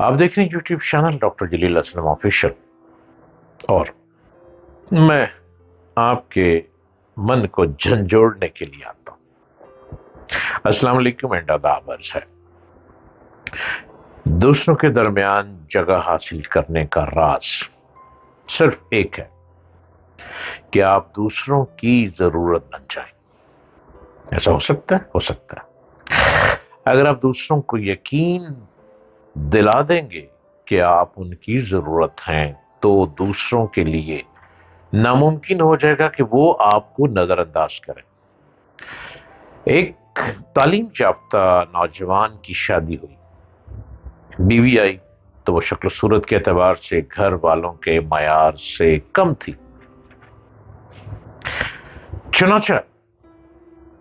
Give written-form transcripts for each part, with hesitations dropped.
آپ دیکھ رہے ہیں یوٹیوب چینل ڈاکٹر جلیل اسلم آفیشل، اور میں آپ کے من کو جھنجھوڑنے کے لیے آتا ہوں۔ السلام علیکم اینڈ آداب عرض ہے۔ دوسروں کے درمیان جگہ حاصل کرنے کا راز صرف ایک ہے کہ آپ دوسروں کی ضرورت بن جائیں۔ ایسا ہو سکتا ہے؟ ہو سکتا ہے۔ اگر آپ دوسروں کو یقین دلا دیں گے کہ آپ ان کی ضرورت ہیں تو دوسروں کے لیے ناممکن ہو جائے گا کہ وہ آپ کو نظر انداز کریں۔ ایک تعلیم یافتہ نوجوان کی شادی ہوئی، بیوی آئی تو وہ شکل و صورت کے اعتبار سے گھر والوں کے معیار سے کم تھی۔ چنانچہ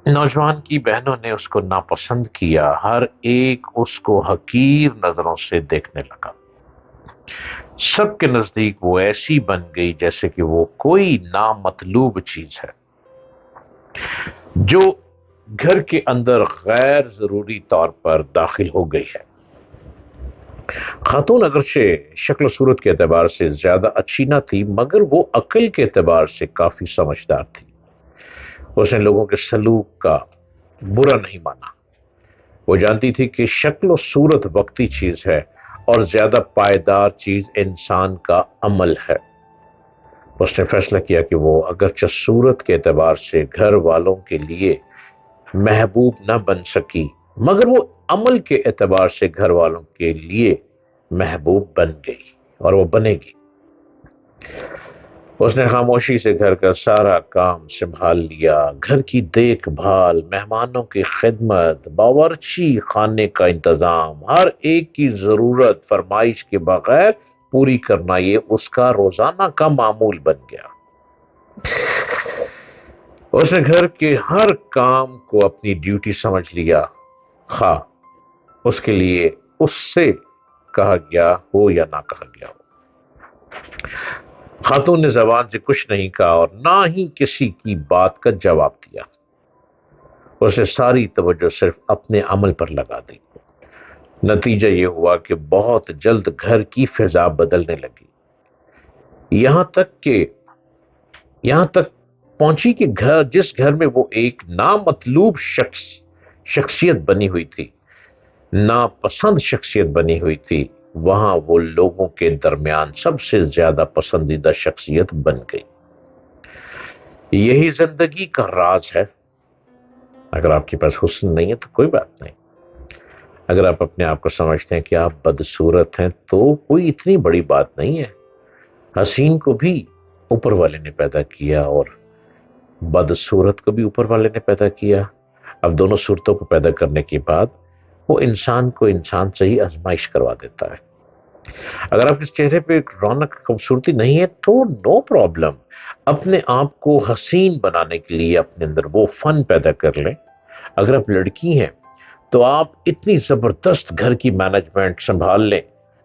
نوجوان کی بہنوں نے اس کو ناپسند کیا، ہر ایک اس کو حقیر نظروں سے دیکھنے لگا۔ سب کے نزدیک وہ ایسی بن گئی جیسے کہ وہ کوئی نامطلوب چیز ہے جو گھر کے اندر غیر ضروری طور پر داخل ہو گئی ہے۔ خاتون اگرچہ شکل و صورت کے اعتبار سے زیادہ اچھی نہ تھی، مگر وہ عقل کے اعتبار سے کافی سمجھدار تھی۔ اس نے لوگوں کے سلوک کا برا نہیں مانا۔ وہ جانتی تھی کہ شکل و صورت وقتی چیز ہے اور زیادہ پائیدار چیز انسان کا عمل ہے۔ اس نے فیصلہ کیا کہ وہ اگرچہ صورت کے اعتبار سے گھر والوں کے لیے محبوب نہ بن سکی، مگر وہ عمل کے اعتبار سے گھر والوں کے لیے محبوب بن گئی اور وہ بنے گی۔ اس نے خاموشی سے گھر کا سارا کام سنبھال لیا، گھر کی دیکھ بھال، مہمانوں کی خدمت، باورچی خانے کا انتظام، ہر ایک کی ضرورت فرمائش کے بغیر پوری کرنا، یہ اس کا روزانہ کا معمول بن گیا۔ اس نے گھر کے ہر کام کو اپنی ڈیوٹی سمجھ لیا، خواہ اس کے لیے اس سے کہا گیا ہو یا نہ کہا گیا ہو۔ خاتون نے زبان سے کچھ نہیں کہا اور نہ ہی کسی کی بات کا جواب دیا۔ اس نے ساری توجہ صرف اپنے عمل پر لگا دی۔ نتیجہ یہ ہوا کہ بہت جلد گھر کی فضا بدلنے لگی، یہاں تک پہنچی کہ جس گھر میں وہ ایک نامطلوب شخصیت بنی ہوئی تھی، ناپسند شخصیت بنی ہوئی تھی، وہاں وہ لوگوں کے درمیان سب سے زیادہ پسندیدہ شخصیت بن گئی۔ یہی زندگی کا راز ہے۔ اگر آپ کے پاس حسن نہیں ہے تو کوئی بات نہیں۔ اگر آپ اپنے آپ کو سمجھتے ہیں کہ آپ بدصورت ہیں تو کوئی اتنی بڑی بات نہیں ہے۔ حسین کو بھی اوپر والے نے پیدا کیا اور بدصورت کو بھی اوپر والے نے پیدا کیا۔ اب دونوں صورتوں کو پیدا کرنے کے بعد وہ انسان کو انسان سے ہی آزمائش کروا دیتا ہے۔ اگر آپ کے چہرے پہ رونق خوبصورتی نہیں ہے تو نو پرابلم، اپنے آپ کو حسین بنانے کے لیے اپنے اندر وہ فن پیدا کر لیں۔ اگر آپ لڑکی ہیں تو آپ اتنی زبردست گھر کی مینجمنٹ سنبھال لیں،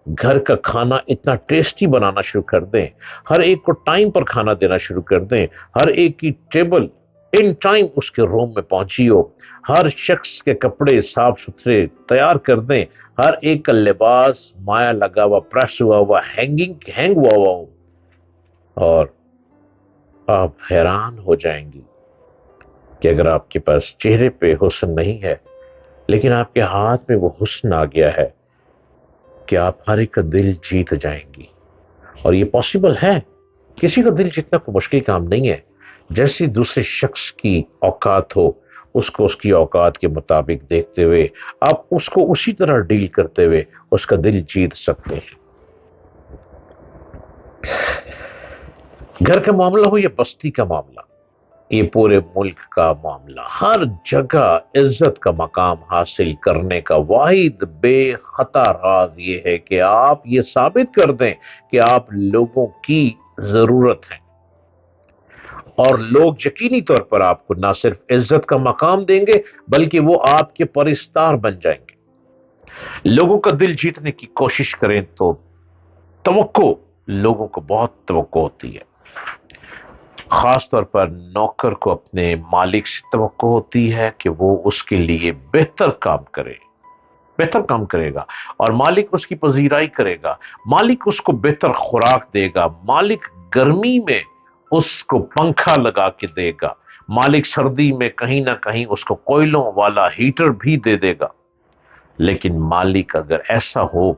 گھر کا کھانا اتنا ٹیسٹی بنانا شروع کر دیں، ہر ایک کو ٹائم پر کھانا دینا شروع کر دیں، ہر ایک کی ٹیبل ان ٹائم اس کے روم میں پہنچی ہو، ہر شخص کے کپڑے صاف ستھرے تیار کر دیں، ہر ایک کا لباس مایا لگا ہوا، پریس ہوا ہوا، ہینگ ہوا ہوا ہو، اور آپ حیران ہو جائیں گی کہ اگر آپ کے پاس چہرے پہ حسن نہیں ہے لیکن آپ کے ہاتھ میں وہ حسن آ گیا ہے کہ آپ ہر ایک کا دل جیت جائیں گی۔ اور یہ پاسبل ہے، کسی کا دل جیتنا کوئی مشکل کام نہیں ہے۔ جیسی دوسرے شخص کی اوقات ہو، اس کو اس کی اوقات کے مطابق دیکھتے ہوئے آپ اس کو اسی طرح ڈیل کرتے ہوئے اس کا دل جیت سکتے ہیں۔ گھر کا معاملہ ہو یا بستی کا معاملہ، یہ پورے ملک کا معاملہ، ہر جگہ عزت کا مقام حاصل کرنے کا واحد بے خطا راز یہ ہے کہ آپ یہ ثابت کر دیں کہ آپ لوگوں کی ضرورت ہیں، اور لوگ یقینی طور پر آپ کو نہ صرف عزت کا مقام دیں گے بلکہ وہ آپ کے پرستار بن جائیں گے۔ لوگوں کا دل جیتنے کی کوشش کریں تو توقع، لوگوں کو بہت توقع ہوتی ہے، خاص طور پر نوکر کو اپنے مالک سے توقع ہوتی ہے کہ وہ اس کے لیے بہتر کام کرے۔ بہتر کام کرے گا، اور مالک اس کی پذیرائی کرے گا، مالک اس کو بہتر خوراک دے گا، مالک گرمی میں اس کو پنکھا لگا کے دے گا، مالک سردی میں کہیں نہ کہیں اس کو کوئلوں والا ہیٹر بھی دے دے گا۔ لیکن مالک اگر ایسا ہو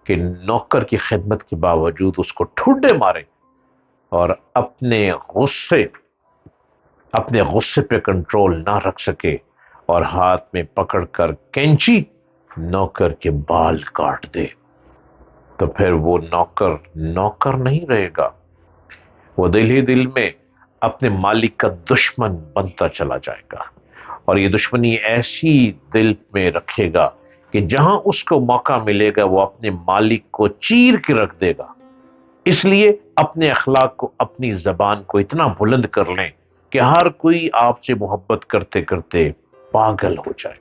کہ نوکر کی خدمت کے باوجود اس کو ٹھڈے مارے اور اپنے غصے پہ کنٹرول نہ رکھ سکے اور ہاتھ میں پکڑ کر کینچی نوکر کے بال کاٹ دے، تو پھر وہ نوکر نہیں رہے گا، وہ دل ہی دل میں اپنے مالک کا دشمن بنتا چلا جائے گا، اور یہ دشمنی ایسی دل میں رکھے گا کہ جہاں اس کو موقع ملے گا وہ اپنے مالک کو چیر کے رکھ دے گا۔ اس لیے اپنے اخلاق کو، اپنی زبان کو اتنا بلند کر لیں کہ ہر کوئی آپ سے محبت کرتے کرتے پاگل ہو جائے۔